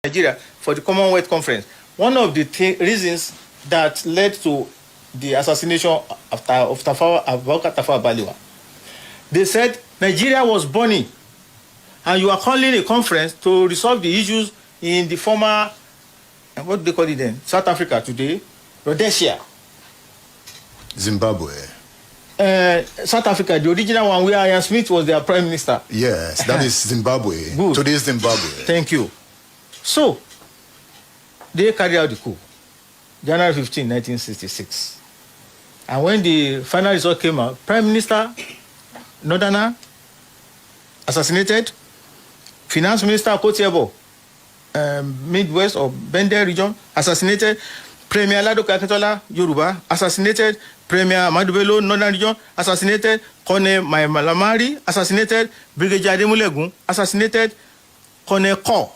Nigeria for the Commonwealth Conference. One of the reasons that led to the assassination of Tafawa Balewa, they said Nigeria was burning, and you are calling a conference to resolve the issues in the former, what do they call it then, South Africa today, Rhodesia. Zimbabwe. South Africa, the original one where Ian Smith was their prime minister. Yes, that is Zimbabwe. Good. Today's Zimbabwe. Thank you. So, they carried out the coup, January 15, 1966. And when the final result came out, Prime Minister Northerner assassinated, Finance Minister Kotiebo, Midwest or Bende region, assassinated, Premier Ladoke Akintola, Yoruba, assassinated, Premier Madubelo, Northern region, assassinated, Kone Malamari, assassinated, Brigadier Ademulegun, assassinated, Kone Ko,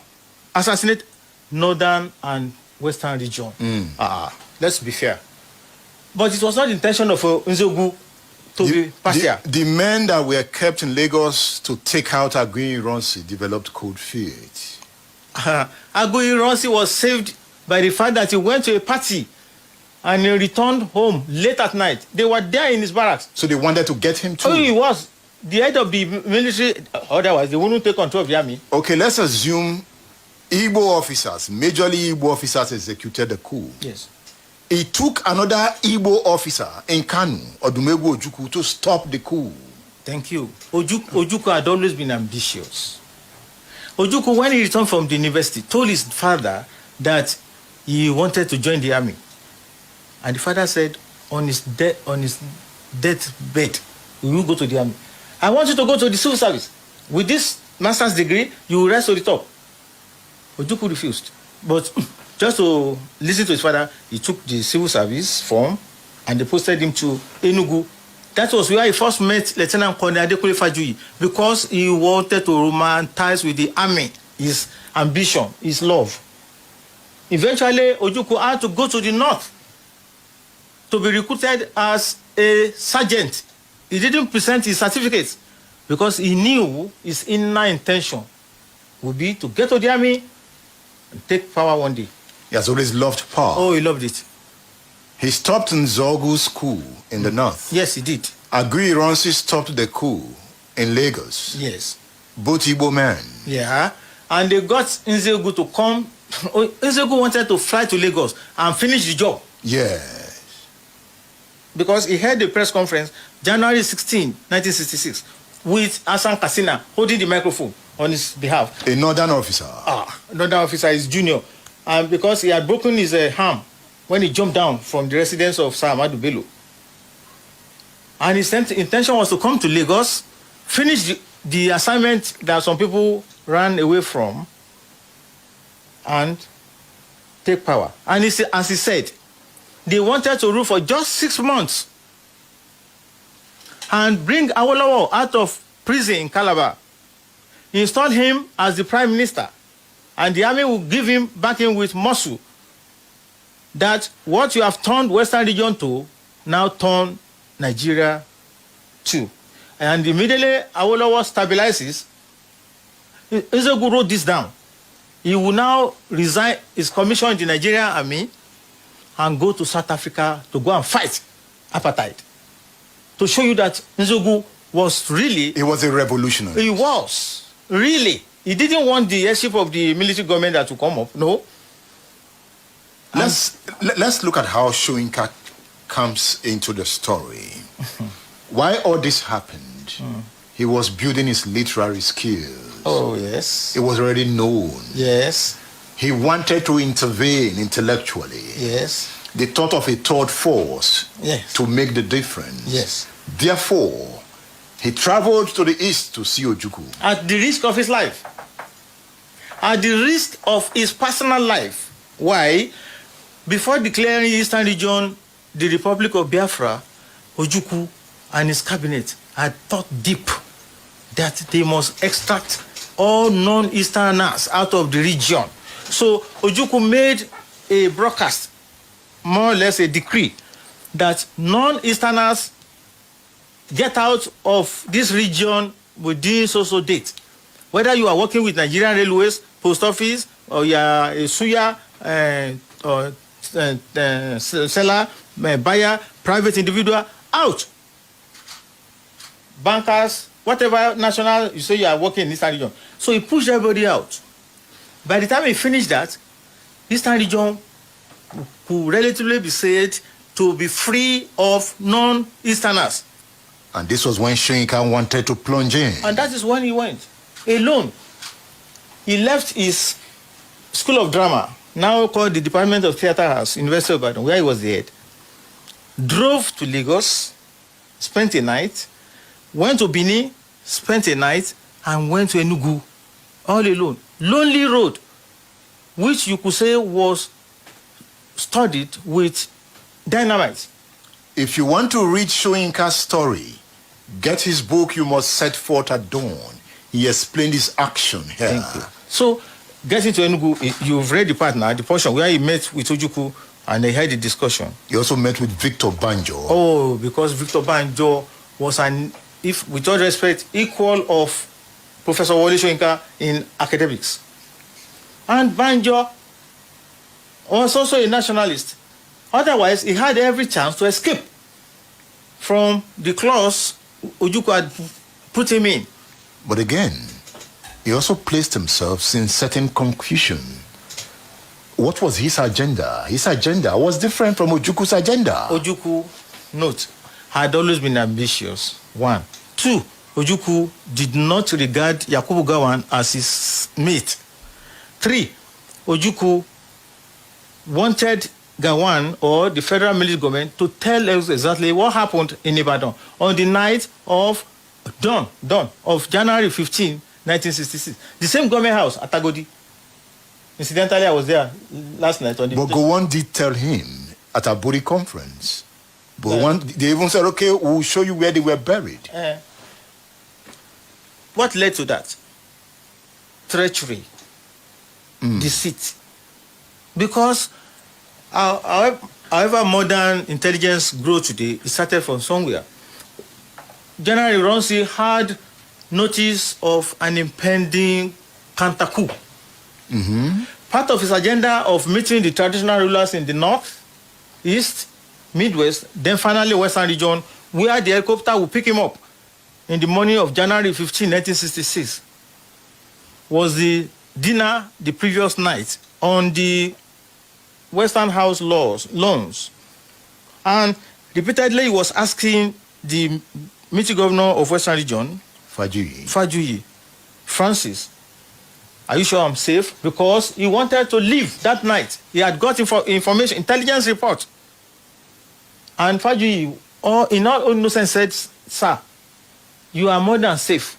assassinated, Northern and Western region. Let's be fair. But it was not the intention of Nzogu to be partial. The men that were kept in Lagos to take out Aguiyi Ironsi developed cold feet. Aguiyi Ironsi was saved by the fact that he went to a party and he returned home late at night. They were there in his barracks. So they wanted to get him too? Oh, he was the head of the military. Otherwise, they wouldn't take control of the army. Okay, let's assume Igbo officers, majorly Igbo officers, executed the coup. Yes. It took another Igbo officer in Kanu, Odumegwu Ojukwu, to stop the coup. Thank you. Ojukwu had always been ambitious. Ojukwu, when he returned from the university, told his father that he wanted to join the army. And the father said, on his deathbed, he will go to the army. I want you to go to the civil service. With this master's degree, you will rise to the top. Ojukwu refused. But just to listen to his father, he took the civil service form and they posted him to Enugu. That was where he first met Lieutenant Colonel Adekunle Fajuyi, because he wanted to romanticize with the army his ambition, his love. Eventually, Ojukwu had to go to the north to be recruited as a sergeant. He didn't present his certificates because he knew his inner intention would be to get to the army and take power one day. He has always loved power. Oh, he loved it. He stopped Nzogu's coup in the north. Yes, he did. Aguiyi Ironsi stopped the coup in Lagos. Yes. Both Igbo men. Yeah. And they got Nzogu to come. Nzogu wanted to fly to Lagos and finish the job. Yes. Because he held a press conference January 16, 1966, with Hassan Kassina holding the microphone on his behalf. A northern officer. Northern officer is junior. And because he had broken his arm when he jumped down from the residence of Sir Ahmadu Bello. And his intention was to come to Lagos, finish the assignment that some people ran away from, and take power. And as he said, they wanted to rule for just 6 months and bring Awolowo out of prison in Calabar. He installed him as the prime minister, and the army will give him backing with muscle that what you have turned Western region to, now turn Nigeria to. And immediately Awolowo stabilizes. Nzogu wrote this down. He will now resign his commission in the Nigerian army and go to South Africa to go and fight apartheid. To show you that Nzogu was really... He was a revolutionary. He was. Really. He didn't want the headship of the military government that to come up. No. Let's look at how Soyinka comes into the story. Why all this happened, he was building his literary skills. Oh, yes. It was already known. Yes. He wanted to intervene intellectually. Yes. They thought of a third force yes. to make the difference. Yes. Therefore, he traveled to the east to see Ojukwu. At the risk of his life. At the risk of his personal life. Why? Before declaring Eastern Region the Republic of Biafra, Ojukwu and his cabinet had thought deep that they must extract all non-Easterners out of the region. So Ojukwu made a broadcast, more or less a decree, that non-Easterners get out of this region within so-so date. Whether you are working with Nigerian Railways, Post Office, or you are a suya or seller, buyer, private individual, out. Bankers, whatever national you say you are working in Eastern region. So he pushed everybody out. By the time he finished that, Eastern region could relatively be said to be free of non-Easterners. And this was when Soyinka wanted to plunge in. And that is when he went, alone. He left his School of Drama, now called the Department of Theatre House, University of Ibadan, where he was the head. Drove to Lagos, spent a night, went to Benin, spent a night, and went to Enugu, all alone. Lonely road, which you could say was studied with dynamite. If you want to read Soyinka's story, get his book, You Must Set Forth at Dawn. He explained his action here. Thank you. So, getting to Enugu, you've read the part now, the portion where he met with Ojukwu and they had the discussion. He also met with Victor Banjo. Oh, because Victor Banjo was if with all respect, equal of Professor Wole Soyinka in academics. And Banjo was also a nationalist. Otherwise, he had every chance to escape from the clause Ojukwu had put him in. But again, he also placed himself in certain confusion. What was his agenda? His agenda was different from Ojukwu's agenda. Ojukwu, note, had always been ambitious. 1. 2, Ojukwu did not regard Yakubu Gowon as his mate. 3, Ojukwu wanted Gowon or the federal military government to tell us exactly what happened in Ibadan on the night of dawn of January 15, 1966. The same government house at Agodi. Incidentally, I was there last night on the... But Gowon did tell him at a Aburi conference. But they even said, okay, we'll show you where they were buried. What led to that? Treachery. Deceit. Because however modern intelligence grew today, it started from somewhere. General Ironsi had notice of an impending counter coup. Part of his agenda of meeting the traditional rulers in the north, east, midwest, then finally western region, where the helicopter will pick him up in the morning of January 15, 1966, was the dinner the previous night on the Western House lawns. And repeatedly he was asking the military governor of Western Region, Fajuyi, Francis, are you sure I'm safe? Because he wanted to leave that night. He had got information, intelligence report. And Fajuyi, in all innocence, said, sir, you are more than safe.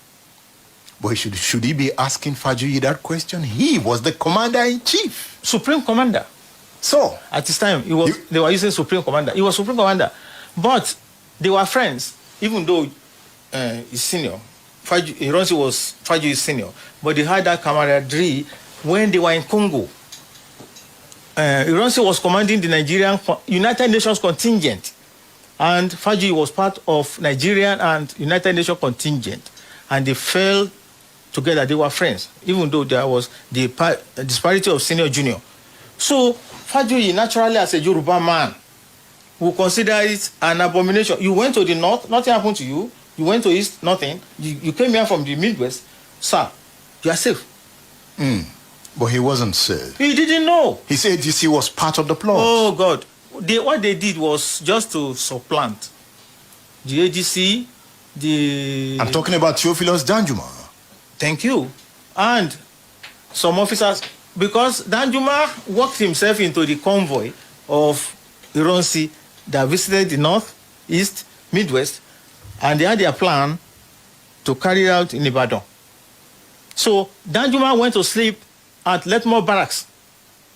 But should he be asking Fajuyi that question? He was the commander-in-chief. Supreme commander. So, at this time, they were using Supreme Commander. He was Supreme Commander. But they were friends, even though he's senior. Ironsi was Fajuyi's senior. But they had that camaraderie when they were in Congo. Ironsi was commanding the Nigerian United Nations contingent. And Fajuyi was part of Nigerian and United Nations contingent. And they fell together. They were friends, even though there was the disparity of senior-junior. So, Fajuyi, naturally as a Yoruba man, will consider it an abomination. You went to the north, nothing happened to you. You went to east, nothing. You came here from the Midwest. Sir, you are safe. But he wasn't safe. He didn't know. He said he was part of the plot. Oh, God. What they did was just to supplant the AGC, I'm talking about Theophilus Danjuma. Thank you. And some officers, because Danjuma worked himself into the convoy of Ironsi that visited the north, east, midwest, and they had their plan to carry out in Ibadan. So Danjuma went to sleep at Letmore Barracks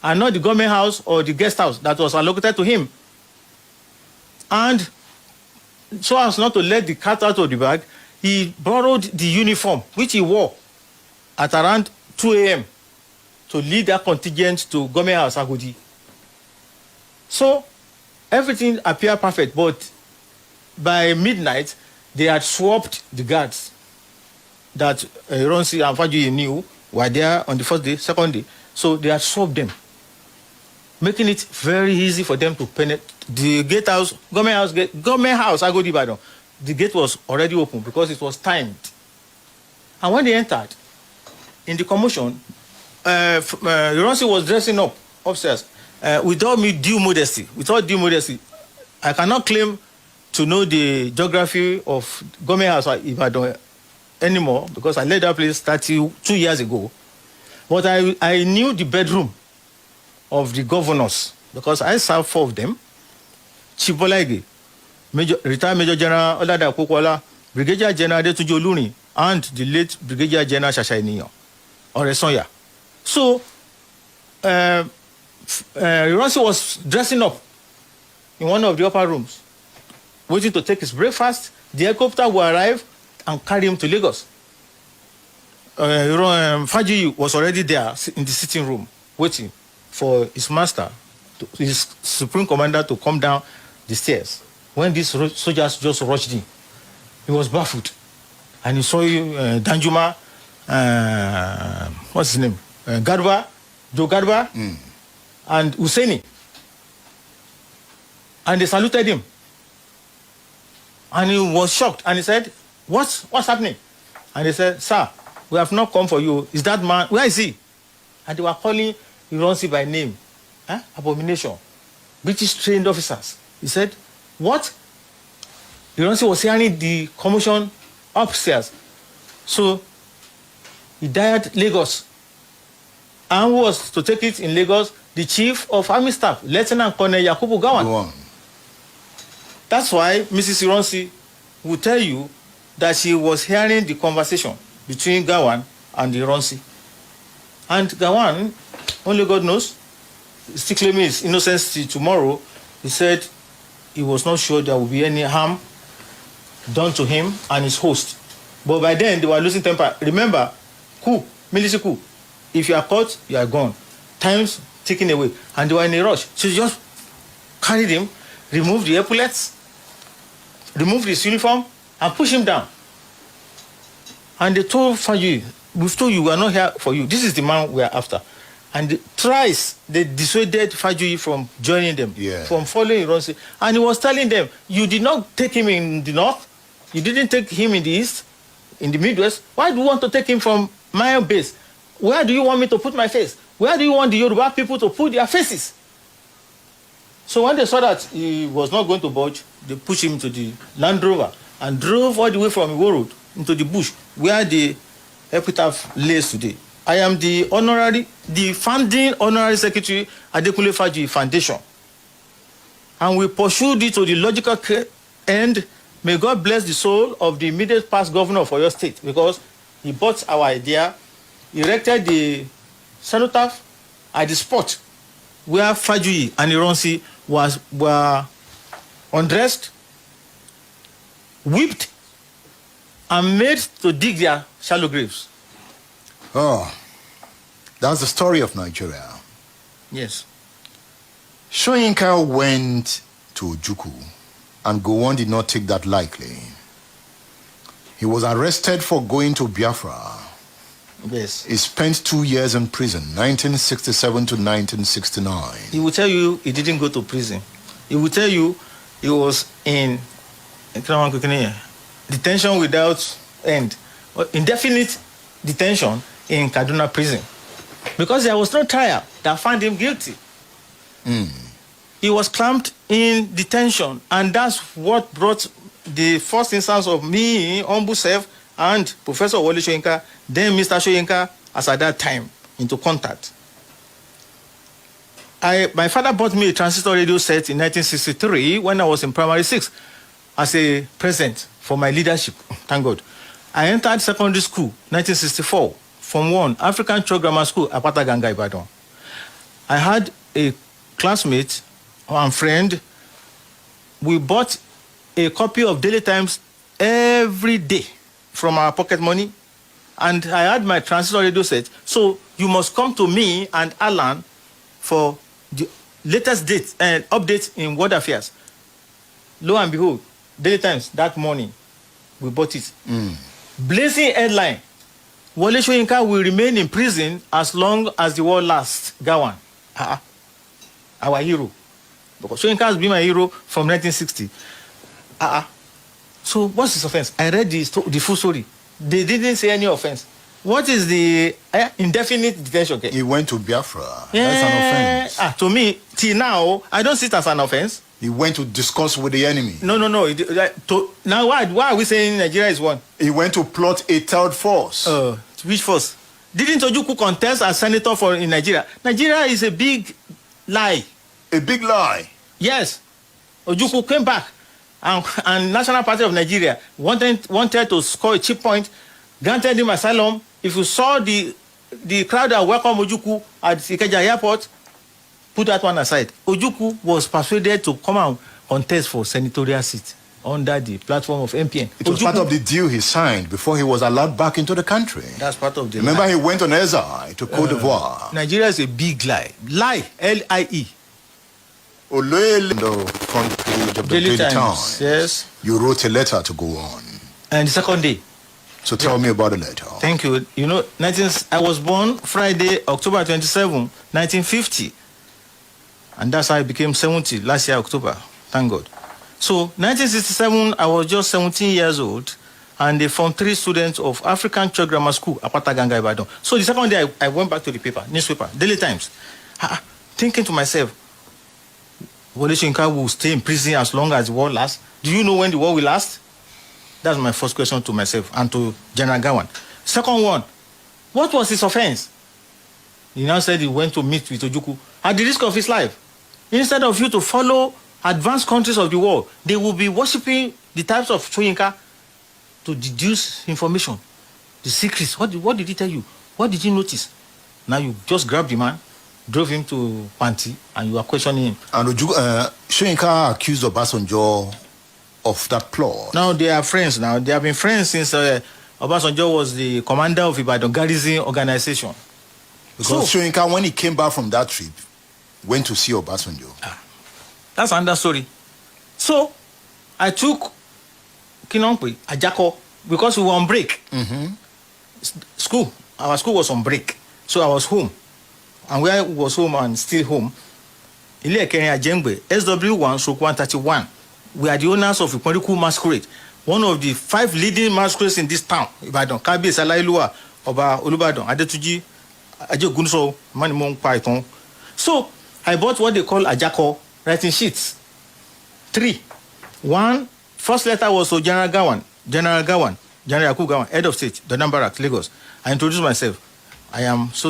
and not the government house or the guest house that was allocated to him. And so as not to let the cat out of the bag, he borrowed the uniform, which he wore at around 2 a.m. to lead that contingent to government house Agodi. So everything appeared perfect, but by midnight, they had swapped the guards that Ironsi and Fajuyi knew were there on the first day, second day. So they had swapped them, making it very easy for them to penetrate the government house, Agodi Ibadan. The gate was already open because it was timed. And when they entered, in the commotion, Ironsi was dressing up upstairs without due modesty. I cannot claim to know the geography of government house at Ibadan anymore because I left that place 32 years ago. But I knew the bedroom of the governors because I served 4 of them. Chief Bolaige, retired Major General Olada Kokwala, Brigadier General Adetunji Olurin, and the late Brigadier General Shashainiyan Oresonya. So, Ironsi was dressing up in one of the upper rooms, waiting to take his breakfast. The helicopter will arrive and carry him to Lagos. Faji was already there in the sitting room, waiting for his master, his supreme commander, to come down the stairs. When these soldiers just rushed in, he was baffled. And he saw Danjuma, what's his name? Joe Garba, and Hussaini. And they saluted him. And he was shocked. And he said, what's happening? And they said, sir, we have not come for you. Is that man, where is he? And they were calling Ironsi by name. Abomination. British trained officers. He said, what? Ironsi was hearing the commotion upstairs. So he died Lagos. And who was to take it in Lagos? The Chief of Army Staff, Lieutenant Colonel Yakubu Gowon. That's why Mrs. Ironsi will tell you that she was hearing the conversation between Gowon and Ironsi. And Gowon, only God knows, still claiming his innocence till tomorrow. He said he was not sure there would be any harm done to him and his host. But by then, they were losing temper. Remember, military coup. If you are caught, you are gone. Time's ticking away. And they were in a rush. So she just carried him, removed the epaulets, removed his uniform, and pushed him down. And they told Faji, we've told you we are not here for you. This is the man we are after. And thrice they dissuaded Faji from joining them, from following Ironsi. And he was telling them, you did not take him in the north, you didn't take him in the east, in the Midwest. Why do you want to take him from my own base? Where do you want me to put my face? Where do you want the Yoruba people to put their faces? So when they saw that he was not going to budge, they pushed him to the Land Rover and drove all the way from Iwo Road into the bush where the epitaph lays today. I am the founding honorary secretary at Adekunle Faji Foundation. And we pursued it to the logical end. May God bless the soul of the immediate past governor of Oyo State, because he bought our idea, erected the cenotaph at the spot where Faji and Ironsi were undressed, whipped, and made to dig their shallow graves. Oh, that's the story of Nigeria. Yes. Soyinka went to Ojukwu, and Gowon did not take that lightly. He was arrested for going to Biafra. Yes. He spent 2 years in prison, 1967 to 1969. He will tell you he didn't go to prison. He will tell you he was in detention without end, indefinite detention in Kaduna prison, because there was no trial that found him guilty. He was clamped in detention, and that's what brought the first instance of me, humble self, and Professor Wole Soyinka, then Mr. Soyinka, as at that time, into contact. My father bought me a transistor radio set in 1963 when I was in primary 6 as a present for my leadership, thank God. I entered secondary school, 1964, Form 1, African Church Grammar School, Apata Ganga, Ibadan. I had a classmate and friend. We bought a copy of Daily Times every day from our pocket money, and I had my transistor radio set. So you must come to me and Alan for the latest date and updates in world affairs. Lo and behold, Daily Times that morning, we bought it. Blazing headline, Wole Soyinka will remain in prison as long as the war lasts. Gawan. Our hero. Because Soyinka has been my hero from 1960. So what's his offense? I read the full story. They didn't say any offense. What is the indefinite detention? Okay? He went to Biafra. That's an offense. To me, till now, I don't see it as an offense. He went to discuss with the enemy. No. Now, why are we saying Nigeria is one? He went to plot a third force. Which force? Didn't Ojukwu contest as senator in Nigeria? Nigeria is a big lie. A big lie? Yes. Ojukwu came back and National Party of Nigeria wanted to score a cheap point, granted him asylum. If you saw the crowd that welcomed Ojukwu at Ikeja Airport, put that one aside. Ojukwu was persuaded to come and contest for senatorial seat under the platform of MPN. It was part of the deal he signed before he was allowed back into the country. That's part of the Remember, lie. he went on exile to Cote d'Ivoire. Nigeria is a big lie. Lie. L-I-E. The front page of the Daily Times. Yes. You wrote a letter to go on. And the second day. So tell me about the letter. Thank you. You know, I was born Friday, October 27, 1950. And that's how I became 70 last year, October. Thank God. So, 1967, I was just 17 years old, and they formed 3 students of African Church Grammar School, Apata Ganga Ibadan. So, the second day, I went back to the newspaper, Daily Times, thinking to myself, Wole Soyinka will stay in prison as long as the war lasts. Do you know when the war will last? That's my first question to myself and to General Gawan. Second one, what was his offense? He now said he went to meet with Ojukwu at the risk of his life. Instead of you to follow advanced countries of the world, they will be worshipping the types of Soyinka to deduce information, the secrets. What did he tell you? What did you notice? Now you just grabbed the man, drove him to Panti, and you are questioning him. And Soyinka accused Obasanjo of that plot. Now they are friends now. They have been friends since Obasanjo was the commander of Ibadan Garrison Organization. Because Soyinka, when he came back from that trip, went to see Obasanjo. That's another story. So, I took Kinongpe, Ajako, because we were on break. School. Our school was on break. So I was home. And where I was home and still home, Ile Ekene Ajengbe, SW1/131. We are the owners of Iporiku Masquerade, one of the 5 leading masquerades in this town. Ibadan, Kabiyesi Alayiluwa, Oba Olubadan, Adetuji, Ajegunso, Manimon Python. So, I bought what they call Ajako writing sheets. 3. 1, first letter was to General Yakubu Gawan, head of state, Dodan Barracks, Lagos. I introduced myself. I am so,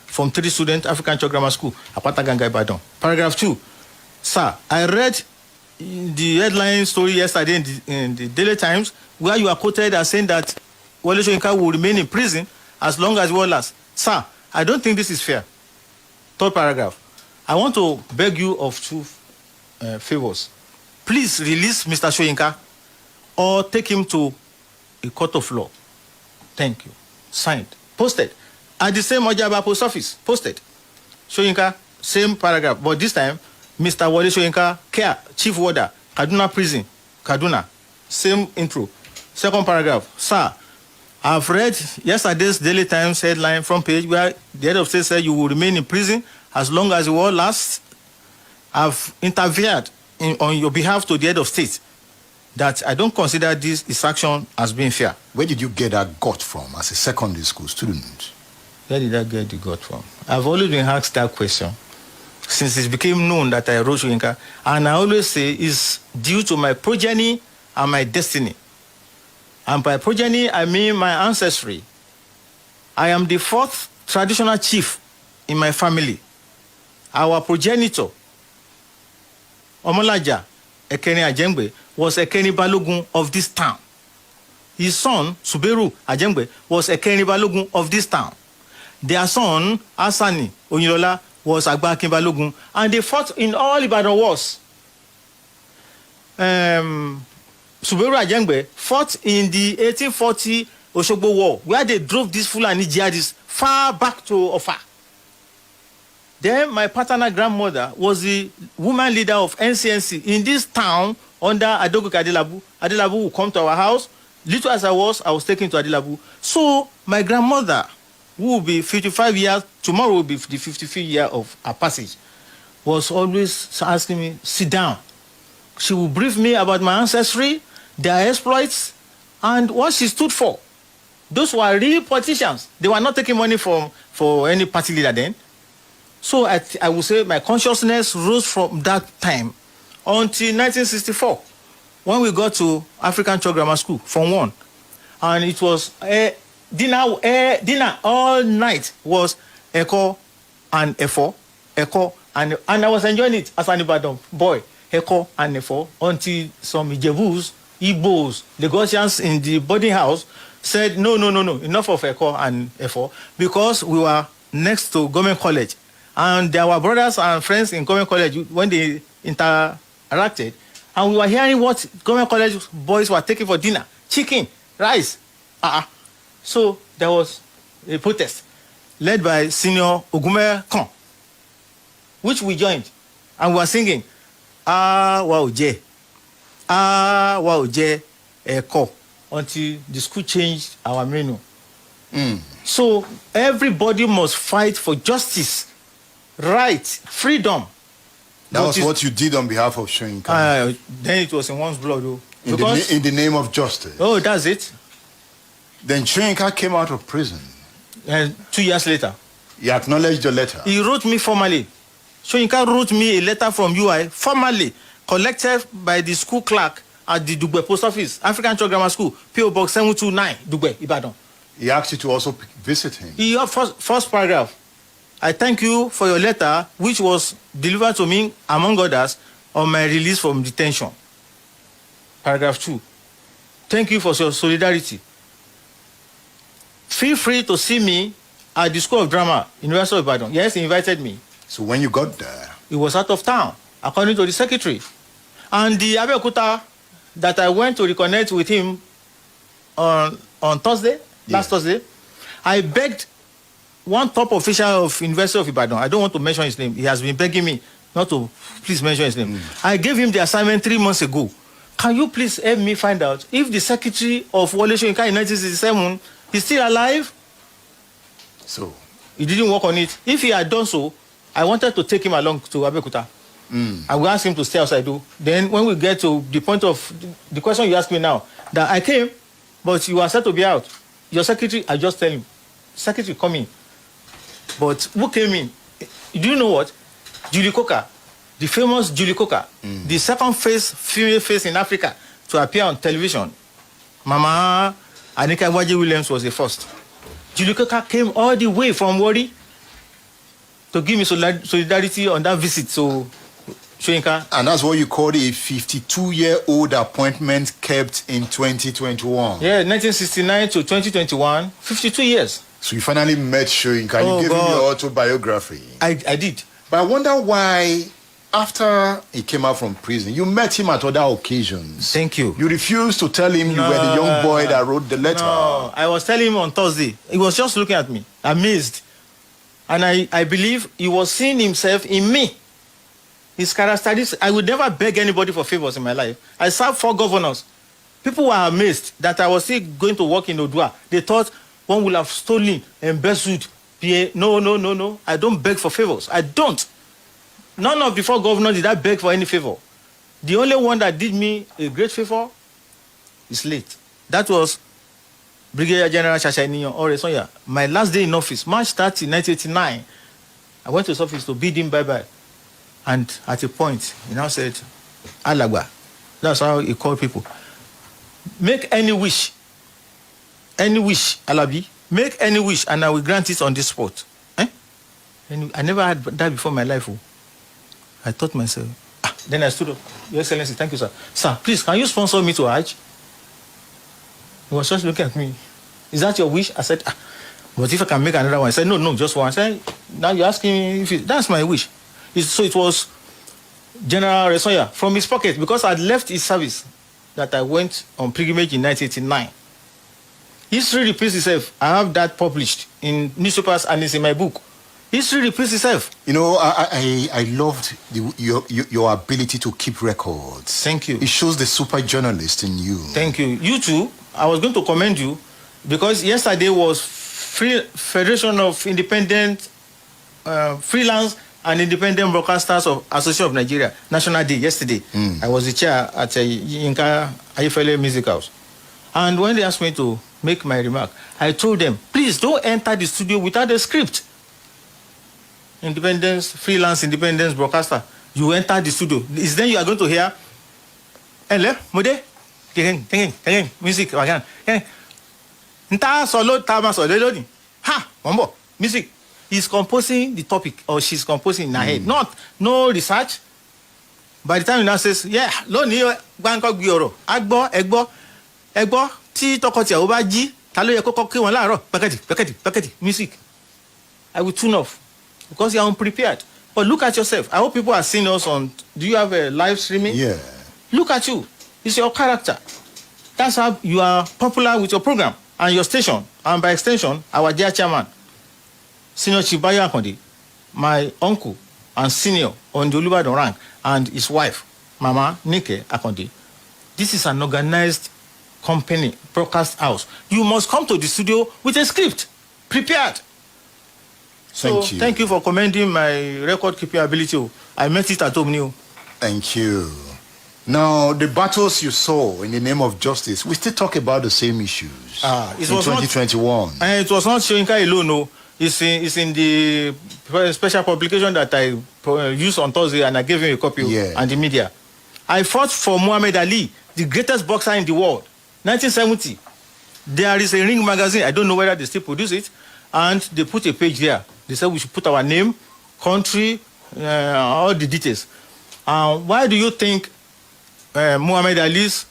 from 3 student, African Church Grammar School, Apata Ganga Ibadan. Paragraph 2. Sir, I read the headline story yesterday in the Daily Times, where you are quoted as saying that Wole Soyinka will remain in prison as long as the war lasts. Sir, I don't think this is fair. 3rd paragraph. I want to beg you of 2 favors. Please release Mr. Soyinka or take him to a court of law. Thank you. Signed. Posted. At the same Ojaba post office. Posted. Soyinka, same paragraph. But this time, Mr. Wole Soyinka, care, chief warder, Kaduna prison, Kaduna. Same intro. 2nd paragraph. Sir, I've read yesterday's Daily Times headline front page where the head of state said you will remain in prison as long as the war lasts. I've interfered on your behalf to the head of state that I don't consider this action as being fair. Where did you get that gut from as a secondary school student? Where did I get the gut from? I've always been asked that question since it became known that I wrote Soyinka, and I always say it's due to my progeny and my destiny. And by progeny, I mean my ancestry. I am the 4th traditional chief in my family. Our progenitor, Omolaja Ekene Ajengbe, was Ekene Balogun of this town. His son, Suberu Ajengbe, was Ekene Balogun of this town. Their son, Asani Onilola, was Agba Akin Balogun, and they fought in all Ibadan wars. Suberu Ajengbe fought in the 1840 Oshogbo War, where they drove these Fulani jihadists far back to Ofa. Then my paternal grandmother was the woman leader of NCNC in this town under Adogo Adelabu. Adelabu would come to our house, little as I was taken to Adilabu. So my grandmother, who will be 55 years, tomorrow will be the 55th year of her passage, was always asking me, sit down. She will brief me about my ancestry, their exploits, and what she stood for. Those were real politicians. They were not taking money for any party leader then. So I would say my consciousness rose from that time until 1964, when we got to African Church Grammar School, Form 1. And it was dinner all night was Eko and Efo, Eko, and I was enjoying it as an Ibadan boy, Eko and Efo, until some Ijebus, Igbos, Lagosians in the boarding house said, no, enough of Eko and Efo, because we were next to government college. And there were brothers and friends in government college when they interacted. And we were hearing what government college boys were taking for dinner. Chicken, rice. So there was a protest led by Senior Ogume Khan, which we joined. And we were singing, wow, J, Eko, until the school changed our menu. So everybody must fight for justice, right, freedom. That was what you did on behalf of Soyinka. Then it was in one's blood, though. In the name of justice. Oh, that's it. Then Soyinka came out of prison. 2 years later. He acknowledged your letter. He wrote me formally. Soyinka wrote me a letter from UI, formally, collected by the school clerk at the Dugbe Post Office, African Church Grammar School, P.O. Box 729, Dugbe, Ibadan. He asked you to also visit him. First paragraph. I thank you for your letter, which was delivered to me, among others, on my release from detention. Paragraph 2. Thank you for your solidarity. Feel free to see me at the School of Drama, University of Ibadan. Yes, he invited me. So when you got there? He was out of town, according to the secretary. And the Abeokuta that I went to reconnect with him on Thursday, last Thursday, I begged one top official of University of Ibadan, I don't want to mention his name, he has been begging me not to please mention his name. I gave him the assignment 3 months ago. Can you please help me find out if the secretary of Wole Soyinka in 1967 is still alive? So? He didn't work on it. If he had done so, I wanted to take him along to Abeokuta. I will ask him to stay outside. Then when we get to the point of the question you asked me now, that I came, but you are said to be out. Your secretary, I just tell him, secretary, come in. But who came in? Do you know what? Julie Coker, the famous Julie Coker, the second female face in Africa to appear on television. Mama Anika Waje Williams was the first. Julie Coker came all the way from Wari to give me solidarity on that visit to Soyinka. And that's what you called a 52-year-old appointment kept in 2021. Yeah, 1969 to 2021, 52 years. So you finally met Soyinka. You gave him your autobiography. I did. But I wonder why, after he came out from prison, you met him at other occasions. Thank you. You refused to tell him you were the young boy that wrote the letter. No, I was telling him on Thursday. He was just looking at me, amazed. And I believe he was seeing himself in me. His characteristics, I would never beg anybody for favors in my life. I served 4 governors. People were amazed that I was still going to work in Odua. They thought one would have stolen, embezzled. No. I don't beg for favors. I don't. None of the 4 governors did I beg for any favor. The only one that did me a great favor is late. That was Brigadier General Shashainiyan Oresonya. My last day in office, March 30, 1989, I went to his office to bid him bye-bye. And at a point, he now said, Alagba. That's how he called people. Make any wish, Alabi. Make any wish, and I will grant it on this spot. And I never had that before in my life. I thought myself. Then I stood up. Your Excellency, thank you, sir. Sir, please, can you sponsor me to Hajj? He was just looking at me. Is that your wish? I said, but if I can make another one. I said, no, just one. I said, now you're asking me if that's my wish. So it was General Resoya from his pocket, because I'd left his service, that I went on pilgrimage in 1989. History repeats itself. I have that published in newspapers and it's in my book. History repeats itself. You know, I loved your ability to keep records. Thank you. It shows the super journalist in you. Thank you. You too. I was going to commend you because yesterday was Federation of Independent Freelance and Independent Broadcasters of Association of Nigeria National Day yesterday. I was the chair at Yinka Ayefele Music House. And when they asked me to make my remark, I told them, please don't enter the studio without a script. Freelance independence broadcaster. You enter the studio. Is then you are going to hear Mode, music again. Nta solo tama solo ni. Ha, Mombo, music. He's composing the topic or she's composing in her head. No research. By the time he now says, yeah, lónìí gbáǹkọ́ gbé ọ̀rọ̀, ẹgbọ́ tí tọkọtìyàwó ó bá jí, ta ló yẹ kó kọ́kọ́ kí wọn láàárọ̀, pẹ́kẹ́tì, music. I will tune off because you are unprepared. But look at yourself. I hope people are seeing us on. Do you have a live streaming? Yeah. Look at you. It's your character. That's how you are popular with your program and your station, and by extension, our dear chairman, Senior Chibayo Akonde, my uncle and senior on the Olubadan rank, and his wife, Mama Nike Akonde. This is an organized company, broadcast house. You must come to the studio with a script, prepared. Thank you for commending my record-keeping ability. I met it at home new. Thank you. Now, the battles you saw in the name of justice, we still talk about the same issues in 2021. It was not Shoyinka alone, no. It's in the special publication that I used on Thursday, and I gave him a copy and the media. I fought for Muhammad Ali, the greatest boxer in the world, 1970. There is a Ring magazine. I don't know whether they still produce it. And they put a page there. They said we should put our name, country, all the details. Why do you think Muhammad Ali's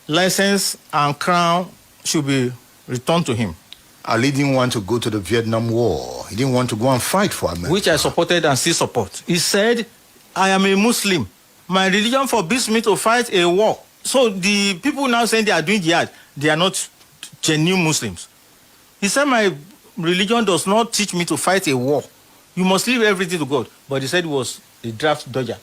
license and crown should be returned to him? Ali didn't want to go to the Vietnam War. He didn't want to go and fight for America. Which I supported and still support. He said, I am a Muslim. My religion forbids me to fight a war. So the people now saying they are doing jihad, they are not genuine Muslims. He said, my religion does not teach me to fight a war. You must leave everything to God. But he said it was a draft dodger.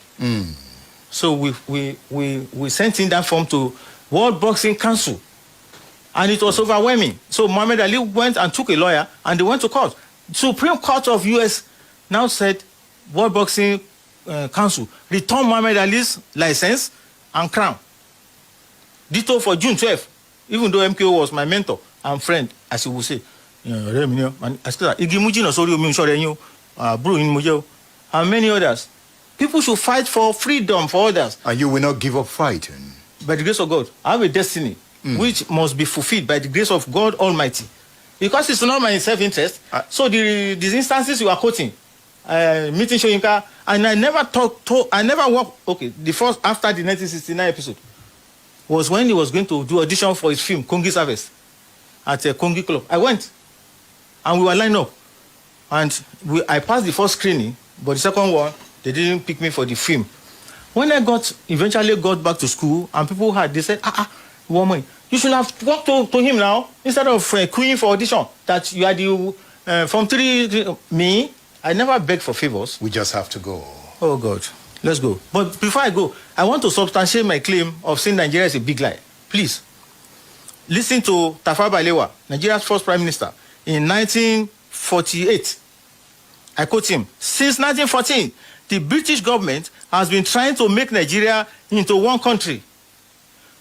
So we sent in that form to World Boxing Council. And it was overwhelming. So Muhammad Ali went and took a lawyer, and they went to court. Supreme Court of US now said, World Boxing Council, return Muhammad Ali's license and crown. Ditto for June 12th. Even though MKO was my mentor and friend, as you would say. And many others. People should fight for freedom for others. And you will not give up fighting. By the grace of God, I have a destiny which must be fulfilled by the grace of God Almighty. Because it's not my self-interest. So these instances you are quoting, meeting Shoyinka, and I never I never worked. Okay, the first after the 1969 episode was when he was going to do audition for his film Kongi's Harvest at a Kongi Club. I went, and we were lined up, and I passed the first screening, but the second one they didn't pick me for the film. When I eventually got back to school, and people they said, woman, you should have talked to him now instead of queuing for audition. That you are the from 3 me. I never begged for favors. We just have to go. Oh God, let's go. But before I go, I want to substantiate my claim of saying Nigeria is a big lie. Please listen to Tafawa Balewa, Nigeria's first prime minister, in 1948. I quote him: since 1914, the British government has been trying to make Nigeria into one country.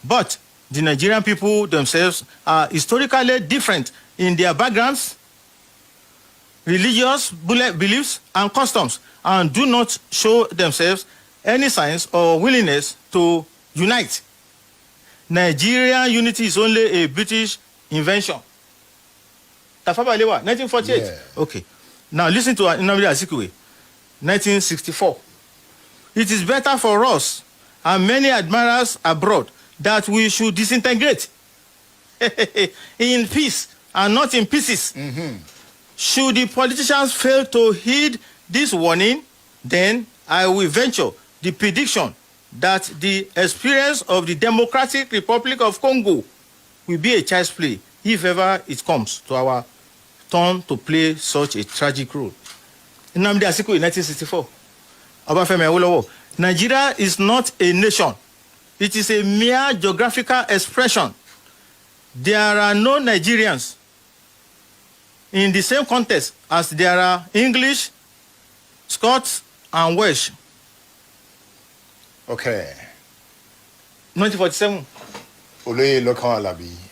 But the Nigerian people themselves are historically different in their backgrounds, religious beliefs, and customs, and do not show themselves any signs or willingness to unite. Nigerian unity is only a British invention. Tafawa Balewa, 1948. Yeah. Okay. Now listen to Nnamdi Azikiwe, 1964. It is better for us and many admirers abroad that we should disintegrate in peace and not in pieces. Should the politicians fail to heed this warning, then I will venture the prediction that the experience of the Democratic Republic of Congo will be a child's play if ever it comes to our turn to play such a tragic role. Nnamdi Azikiwe, 1964. Obafemi Awolowo. Nigeria is not a nation. It is a mere geographical expression. there are no Nigerians in the same context as there are English, Scots, and Welsh. Okay. 1947. Oloye Lokan Alabi.